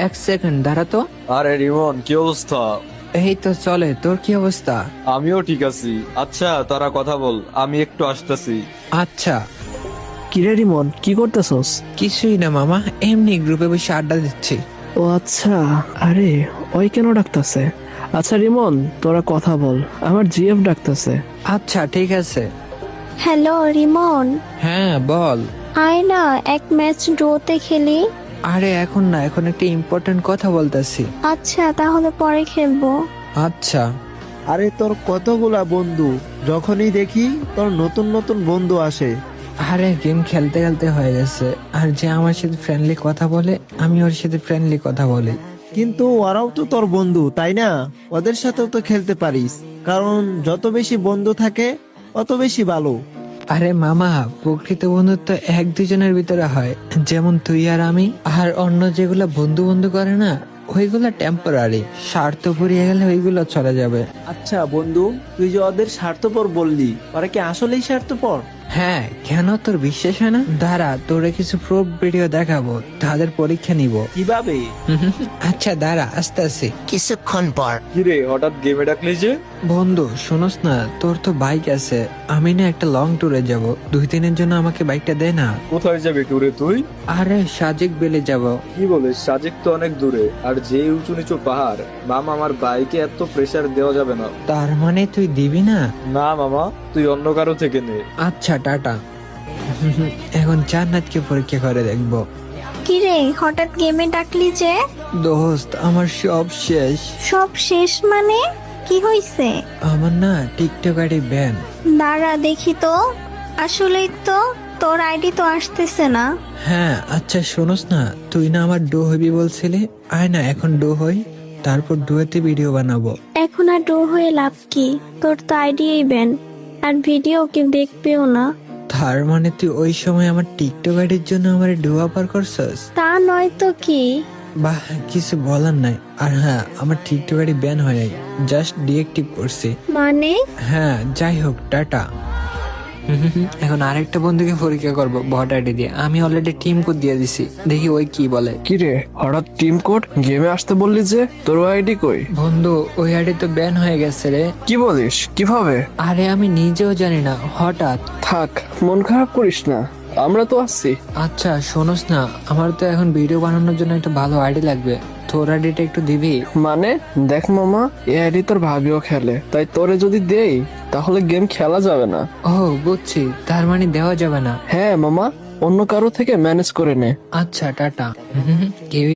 এক সেকেন্ড দাঁড়া তো। আরে রিমন, কি অবস্থা? এই তো চলে, তোর কি অবস্থা? আমিও ঠিক আছি। আচ্ছা তোরা কথা বল, আমি একটু আসতেছি। আচ্ছা। কিরে রিমন, কি করতেছস? কিছুই না মামা, এমনি গ্রুপে বসে আড্ডা দিচ্ছি। ও আচ্ছা, আরে ওই কেন ডাকতাছে? আচ্ছা রিমন, তোরা কথা বল, আমার জিএফ ডাকতাছে। আচ্ছা ঠিক আছে। হ্যালো রিমন, হ্যাঁ বল। আয় না এক ম্যাচ ড্রোতে খেলি। আরে এখন না, এখন একটা ইম্পর্টেন্ট কথা বলতেছি। আচ্ছা তাহলে পরে খেলবো। আচ্ছা। আরে তোর কতগুলা বন্ধু, যখনই দেখি তোর নতুন নতুন বন্ধু আসে। আরে গেম খেলতে খেলতে হয়ে গেছে, আর যে আমার সাথে ফ্রেন্ডলি কথা বলে আমি ওর সাথে ফ্রেন্ডলি কথা বলি। কিন্তু ওরাও তো তোর বন্ধু, তাই না? ওদের সাথেও তো খেলতে পারিস, কারণ যত বেশি বন্ধু থাকে তত বেশি ভালো। আরে মামা, প্রকৃত বন্ধুত্ব এক দুজনের ভিতরে হয়, যেমন তুই আর আমি। আর অন্য যেগুলা বন্ধু বন্ধু করে না, ওইগুলা টেম্পোরারি, স্বার্থ ফুরিয়ে গেলে ওইগুলো চলে যাবে। আচ্ছা বন্ধু, তুই যে ওদের স্বার্থপর বললি, ওরা কি আসলেই স্বার্থপর? হ্যাঁ, কেন তোর বিশ্বাস হয় না? দাঁড়া, তোরে কিছু প্রুফ ভিডিও দেখাবো, তাদের পরীক্ষা নিব। কিভাবে? আচ্ছা দাঁড়া, আস্তে আস্তে। কিছুক্ষণ পর। কিরে হঠাৎ গেমে ডাকলি যে? বন্ধু শোনস না, তোর তো বাইক আছে, আমি না একটা লং ট্যুরে যাব, 2 দিনের জন্য আমাকে বাইকটা দে না। কোথায় যাবি ট্যুরে তুই? আরে সাজেক বেলে যাব। কি বলিস, সাজেক তো অনেক দূরে, আর যে উঁচু নিচু পাহাড়। মামা, আমার বাইকে এত প্রেসার দেওয়া যাবে না। তার মানে তুই দিবি না? না মামা, তুই অন্য কারো থেকে নে। আচ্ছা টাটা। এখন জান্নাতকে পরীক্ষা করে দেখবো। কিরে হঠাৎ গেমে ডাকলি যে? দোস্ত, আমার সব শেষ। সব শেষ মানে? কি হইছে? আমার না টিকটক আইডি ব্যান। দাঁড়া দেখি তো। আসলেই তো, তোর আইডি তো আসতেছে না। হ্যাঁ আচ্ছা শোনস না, তুই না আমার ডো হবি বলছিলি, আয় না এখন ডো হই, তারপর ডোয়েতে ভিডিও বানাবো। এখন আর ডো হয়ে লাভ কি? তোর তো আইডিই ব্যান, আর ভিডিও কেউ দেখবেও না। তার মানে তুই ওই সময় আমার টিকটক আইডির জন্য আমার ডো অফার করছস? তা নয় তো কি? বাহ, কিছু বলার নাই। আর হ্যাঁ, আমার টিকটক আইডি ব্যান হয় নাই, জাস্ট ডিএক্টিভ করছি। মানে? হ্যাঁ যাই হোক, টাটা। এখন আরেকটা বন্ধুকে পরীক্ষা করবো বট আইডি দিয়ে। আমি অলরেডি টিম কোড দিয়ে দিছি, দেখি ওই কি বলে। কিরে হঠাৎ টিম কোড গেমে আসতে বললি যে? তোর আইডি কই? বন্ধু ওই আইডি তো ব্যান হয়ে গেছে রে। কি বলিস, কিভাবে? আরে আমি নিজেও জানি না, হঠাৎ। থাক, মন খারাপ করিস না, আমরা তো আসছি। আচ্ছা শোনস না, আমার তো এখন ভিডিও বানানোর জন্য একটা ভালো আইডি লাগবে, তোর আইডিটা একটু দিবি? মানে দেখ মামা, এই আইডি তোর ভাবিও খেলে, তাই তোরে যদি দেই তাহলে গেম খেলা যাবে না। ও বুঝছি, তার মানে দেওয়া যাবে না। হ্যাঁ মামা, অন্য কারো থেকে ম্যানেজ করে নে। আচ্ছা টাটা। কেউ